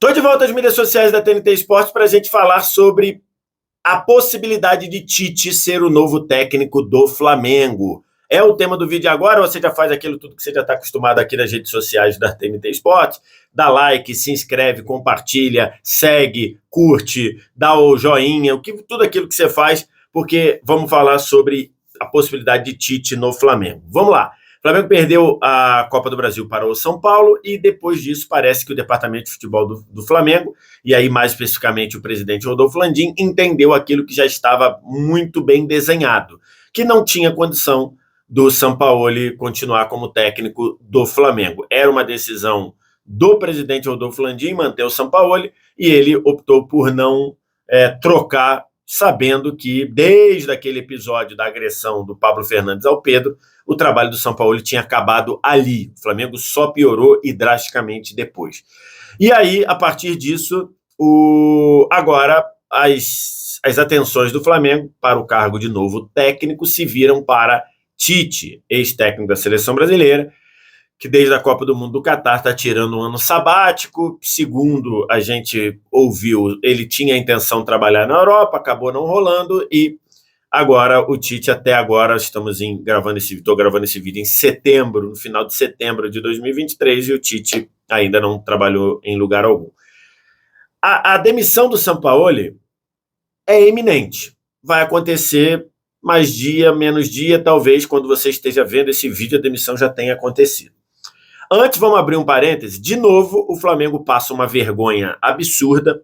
Estou de volta às mídias sociais da TNT Esportes para a gente falar sobre a possibilidade de Tite ser o novo técnico do Flamengo. É o tema do vídeo agora, ou você já faz aquilo tudo que você já está acostumado aqui nas redes sociais da TNT Esportes? Dá like, se inscreve, compartilha, segue, curte, dá o joinha, tudo aquilo que você faz, porque vamos falar sobre a possibilidade de Tite no Flamengo. Vamos lá. O Flamengo perdeu a Copa do Brasil para o São Paulo e depois disso parece que o departamento de futebol do Flamengo, e aí mais especificamente o presidente Rodolfo Landim, entendeu aquilo que já estava muito bem desenhado, que não tinha condição do Sampaoli continuar como técnico do Flamengo. Era uma decisão do presidente Rodolfo Landim manter o Sampaoli e ele optou por não trocar, sabendo que desde aquele episódio da agressão do Pablo Fernandes ao Pedro, o trabalho do Sampaoli tinha acabado ali. O Flamengo só piorou e drasticamente depois. E aí, a partir disso, agora as atenções do Flamengo para o cargo de novo técnico se viram para Tite, ex-técnico da seleção brasileira, que desde a Copa do Mundo do Catar está tirando um ano sabático. Segundo a gente ouviu, ele tinha a intenção de trabalhar na Europa, acabou não rolando, e agora o Tite, até agora, estou gravando esse vídeo em setembro, no final de setembro de 2023, e o Tite ainda não trabalhou em lugar algum. A demissão do Sampaoli é iminente. Vai acontecer mais dia, menos dia, talvez quando você esteja vendo esse vídeo, a demissão já tenha acontecido. Antes, vamos abrir um parêntese. De novo, o Flamengo passa uma vergonha absurda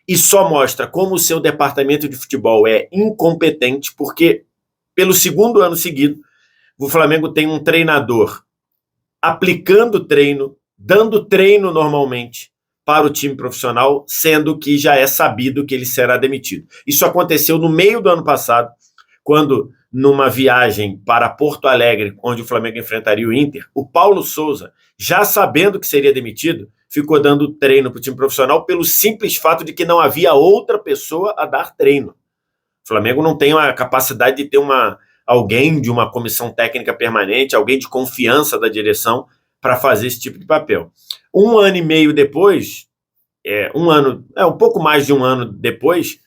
e só mostra como o seu departamento de futebol é incompetente, porque pelo segundo ano seguido, o Flamengo tem um treinador aplicando treino, dando treino normalmente para o time profissional, sendo que já é sabido que ele será demitido. Isso aconteceu no meio do ano passado, quando, numa viagem para Porto Alegre, onde o Flamengo enfrentaria o Inter, o Paulo Souza, já sabendo que seria demitido, ficou dando treino para o time profissional pelo simples fato de que não havia outra pessoa a dar treino. O Flamengo não tem a capacidade de ter alguém de uma comissão técnica permanente, alguém de confiança da direção para fazer esse tipo de papel. Um ano e meio depois, um pouco mais de um ano depois,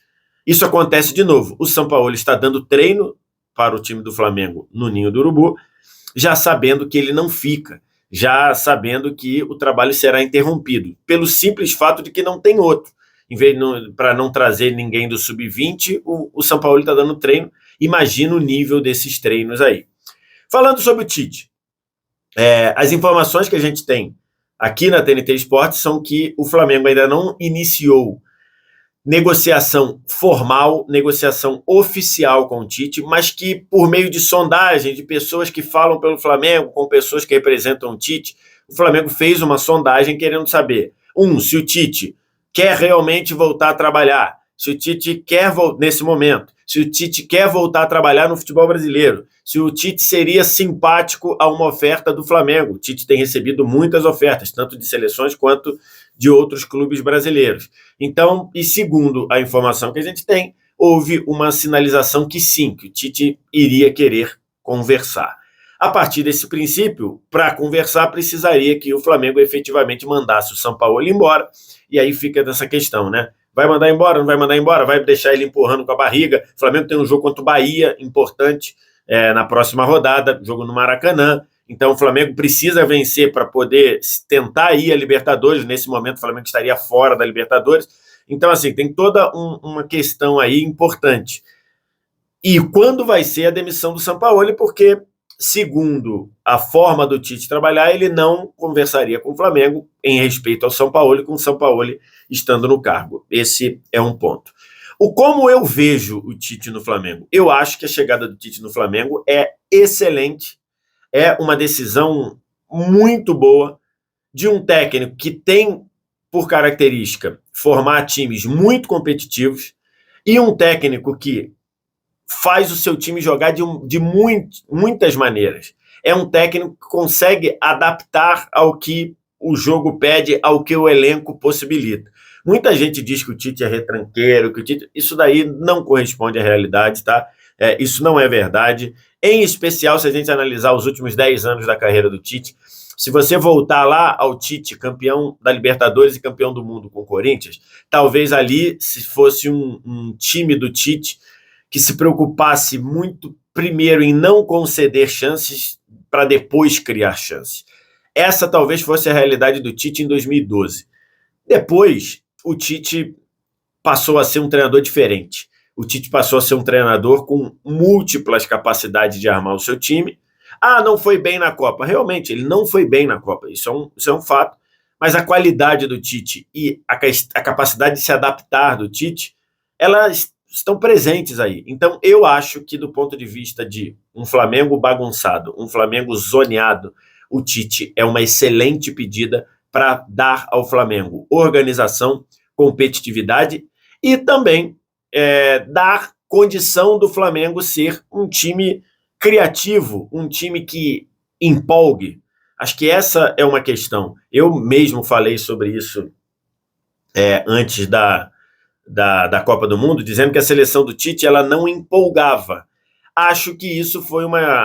isso acontece de novo. O Sampaoli está dando treino para o time do Flamengo no Ninho do Urubu, já sabendo que ele não fica, já sabendo que o trabalho será interrompido, pelo simples fato de que não tem outro. Para não trazer ninguém do Sub-20, o Sampaoli está dando treino. Imagina o nível desses treinos aí. Falando sobre o Tite, as informações que a gente tem aqui na TNT Esportes são que o Flamengo ainda não iniciou negociação formal, negociação oficial com o Tite, mas que por meio de sondagem de pessoas que falam pelo Flamengo, com pessoas que representam o Tite, o Flamengo fez uma sondagem querendo saber, se o Tite quer realmente voltar a trabalhar, se o Tite quer, nesse momento, se o Tite quer voltar a trabalhar no futebol brasileiro, se o Tite seria simpático a uma oferta do Flamengo. O Tite tem recebido muitas ofertas, tanto de seleções quanto de outros clubes brasileiros. Então, e segundo a informação que a gente tem, houve uma sinalização que sim, que o Tite iria querer conversar. A partir desse princípio, para conversar, precisaria que o Flamengo efetivamente mandasse o Sampaoli embora, e aí fica dessa questão, né? Vai mandar embora, não vai mandar embora, vai deixar ele empurrando com a barriga. O Flamengo tem um jogo contra o Bahia, importante, na próxima rodada, jogo no Maracanã. Então o Flamengo precisa vencer para poder tentar ir à Libertadores. Nesse momento o Flamengo estaria fora da Libertadores. Então, assim, tem toda uma questão aí importante. E quando vai ser a demissão do Sampaoli? Porque, segundo a forma do Tite trabalhar, ele não conversaria com o Flamengo em respeito ao Sampaoli, com o Sampaoli estando no cargo. Esse é um ponto. Como eu vejo o Tite no Flamengo? Eu acho que a chegada do Tite no Flamengo é excelente, é uma decisão muito boa de um técnico que tem, por característica, formar times muito competitivos e um técnico que faz o seu time jogar de muitas maneiras. É um técnico que consegue adaptar ao que o jogo pede, ao que o elenco possibilita. Muita gente diz que o Tite é retranqueiro, que o Tite... Isso daí não corresponde à realidade, tá? Isso não é verdade. Em especial, se a gente analisar os últimos 10 anos da carreira do Tite, Se você voltar lá ao Tite, campeão da Libertadores e campeão do mundo com o Corinthians, talvez ali, se fosse um time do Tite que se preocupasse muito primeiro em não conceder chances para depois criar chances. Essa talvez fosse a realidade do Tite em 2012. Depois, o Tite passou a ser um treinador diferente. O Tite passou a ser um treinador com múltiplas capacidades de armar o seu time. Não foi bem na Copa. Realmente, ele não foi bem na Copa. Isso é um fato. Mas a qualidade do Tite e a capacidade de se adaptar do Tite, elas estão presentes aí. Então, eu acho que do ponto de vista de um Flamengo bagunçado, um Flamengo zoneado, o Tite é uma excelente pedida para dar ao Flamengo organização, competitividade e também dar condição do Flamengo ser um time criativo, um time que empolgue. Acho que essa é uma questão. Eu mesmo falei sobre isso antes da Copa do Mundo, dizendo que a seleção do Tite ela não empolgava. Acho que isso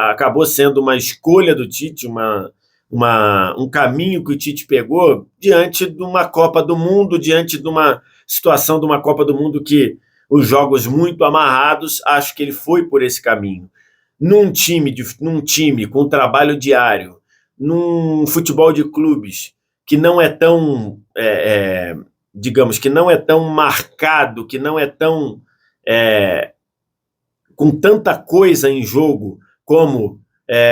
acabou sendo uma escolha do Tite, um caminho que o Tite pegou diante de uma Copa do Mundo, diante de uma situação de uma Copa do Mundo que os jogos muito amarrados, acho que ele foi por esse caminho. Num time com trabalho diário, num futebol de clubes que não é tão, digamos, que não é tão marcado, que não é tão com tanta coisa em jogo como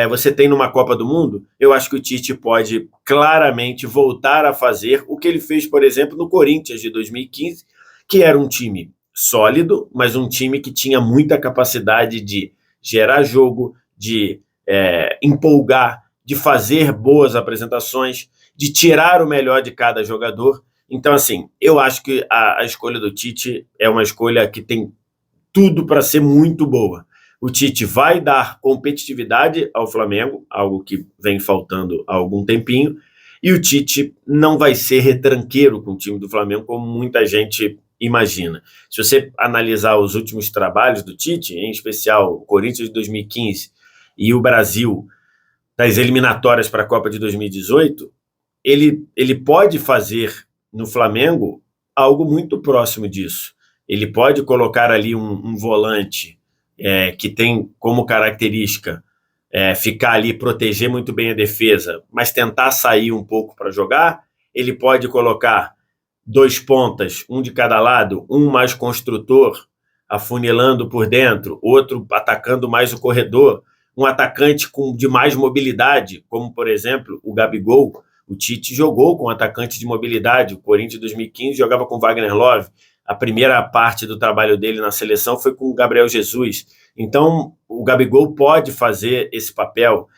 você tem numa Copa do Mundo, eu acho que o Tite pode claramente voltar a fazer o que ele fez, por exemplo, no Corinthians de 2015, que era um time sólido, mas um time que tinha muita capacidade de gerar jogo, de empolgar, de fazer boas apresentações, de tirar o melhor de cada jogador. Então, assim, eu acho que a escolha do Tite é uma escolha que tem tudo para ser muito boa. O Tite vai dar competitividade ao Flamengo, algo que vem faltando há algum tempinho, e o Tite não vai ser retranqueiro com o time do Flamengo, como muita gente imagina. Se você analisar os últimos trabalhos do Tite, em especial o Corinthians de 2015 e o Brasil das eliminatórias para a Copa de 2018, ele pode fazer no Flamengo algo muito próximo disso. Ele pode colocar ali um volante que tem como característica ficar ali, proteger muito bem a defesa, mas tentar sair um pouco para jogar. Ele pode colocar 2 pontas, um de cada lado, um mais construtor, afunilando por dentro, outro atacando mais o corredor, um atacante de mais mobilidade, como, por exemplo, o Gabigol. O Tite jogou com um atacante de mobilidade. O Corinthians de 2015 jogava com Wagner Love. A primeira parte do trabalho dele na seleção foi com o Gabriel Jesus. Então, o Gabigol pode fazer esse papel.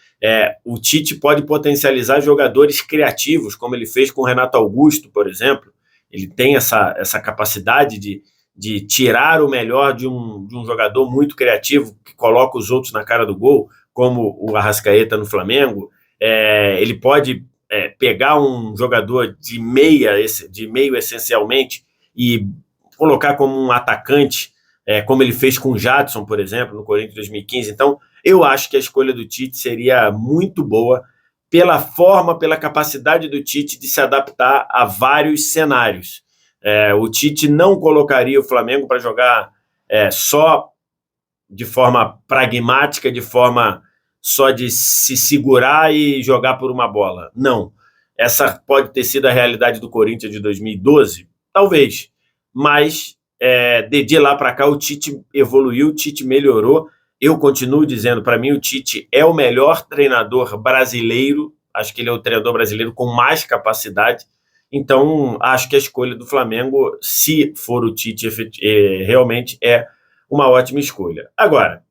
O Tite pode potencializar jogadores criativos, como ele fez com o Renato Augusto, por exemplo. Ele tem essa capacidade de tirar o melhor de um jogador muito criativo, que coloca os outros na cara do gol, como o Arrascaeta no Flamengo. Ele pode pegar um jogador de meio essencialmente e colocar como um atacante, como ele fez com o Jadson, por exemplo, no Corinthians de 2015. Então, eu acho que a escolha do Tite seria muito boa pela forma, pela capacidade do Tite de se adaptar a vários cenários. O Tite não colocaria o Flamengo para jogar só de forma pragmática, de forma só de se segurar e jogar por uma bola. Não. Essa pode ter sido a realidade do Corinthians de 2012? Talvez. Mas de lá para cá o Tite evoluiu, o Tite melhorou. Eu continuo dizendo, para mim o Tite é o melhor treinador brasileiro. Acho que ele é o treinador brasileiro com mais capacidade. Então, acho que a escolha do Flamengo, se for o Tite, realmente é uma ótima escolha. Agora,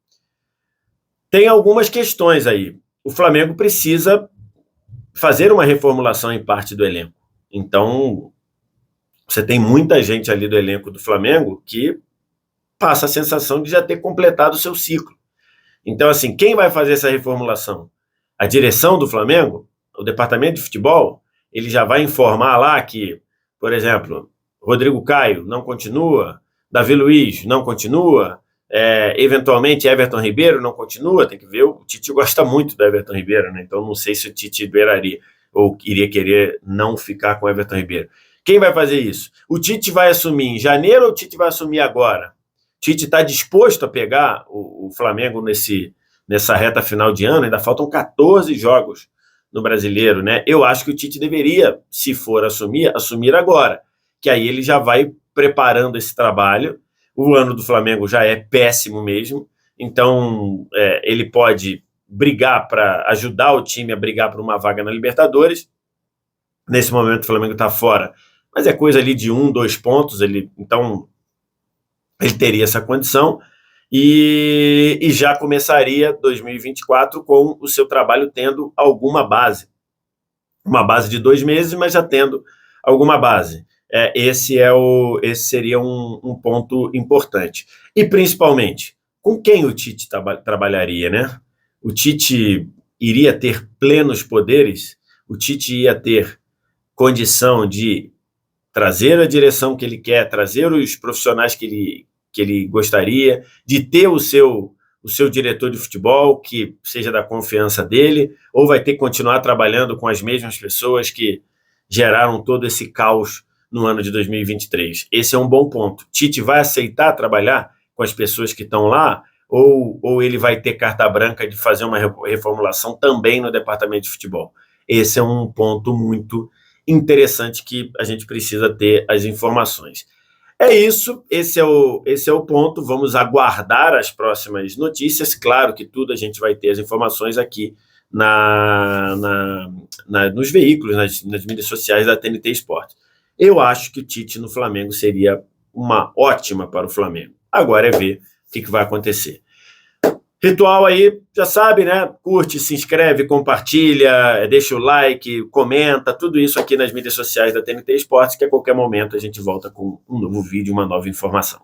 tem algumas questões aí. O Flamengo precisa fazer uma reformulação em parte do elenco. Então, você tem muita gente ali do elenco do Flamengo que passa a sensação de já ter completado o seu ciclo. Então, assim, quem vai fazer essa reformulação? A direção do Flamengo, o departamento de futebol, ele já vai informar lá que, por exemplo, Rodrigo Caio não continua, Davi Luiz não continua, eventualmente Everton Ribeiro não continua, tem que ver, o Tite gosta muito do Everton Ribeiro, né? Então não sei se o Tite liberaria. ou iria querer não ficar com o Everton Ribeiro. Quem vai fazer isso? O Tite vai assumir em janeiro ou o Tite vai assumir agora? O Tite está disposto a pegar o Flamengo nessa reta final de ano? Ainda faltam 14 jogos no Brasileiro, né? Eu acho que o Tite deveria, se for assumir agora, que aí ele já vai preparando esse trabalho. O ano do Flamengo já é péssimo mesmo, então ele pode brigar para ajudar o time a brigar por uma vaga na Libertadores. Nesse momento o Flamengo está fora, mas é coisa ali de 1, 2 pontos, então ele teria essa condição e já começaria 2024 com o seu trabalho tendo alguma base. Uma base de 2 meses, mas já tendo alguma base. Esse seria um ponto importante. E, principalmente, com quem o Tite trabalharia, né? O Tite iria ter plenos poderes? O Tite ia ter condição de trazer a direção que ele quer, trazer os profissionais que ele gostaria, de ter o seu diretor de futebol que seja da confiança dele, ou vai ter que continuar trabalhando com as mesmas pessoas que geraram todo esse caos no ano de 2023? Esse é um bom ponto. Tite vai aceitar trabalhar com as pessoas que estão lá, ou ele vai ter carta branca de fazer uma reformulação também no departamento de futebol? Esse é um ponto muito interessante que a gente precisa ter as informações. É isso, esse é o ponto. Vamos aguardar as próximas notícias. Claro que tudo a gente vai ter as informações aqui nos veículos, nas mídias sociais da TNT Esportes. Eu acho que o Tite no Flamengo seria uma ótima para o Flamengo. Agora é ver o que vai acontecer. Ritual aí, já sabe, né? Curte, se inscreve, compartilha, deixa o like, comenta, tudo isso aqui nas mídias sociais da TNT Esportes, que a qualquer momento a gente volta com um novo vídeo, uma nova informação.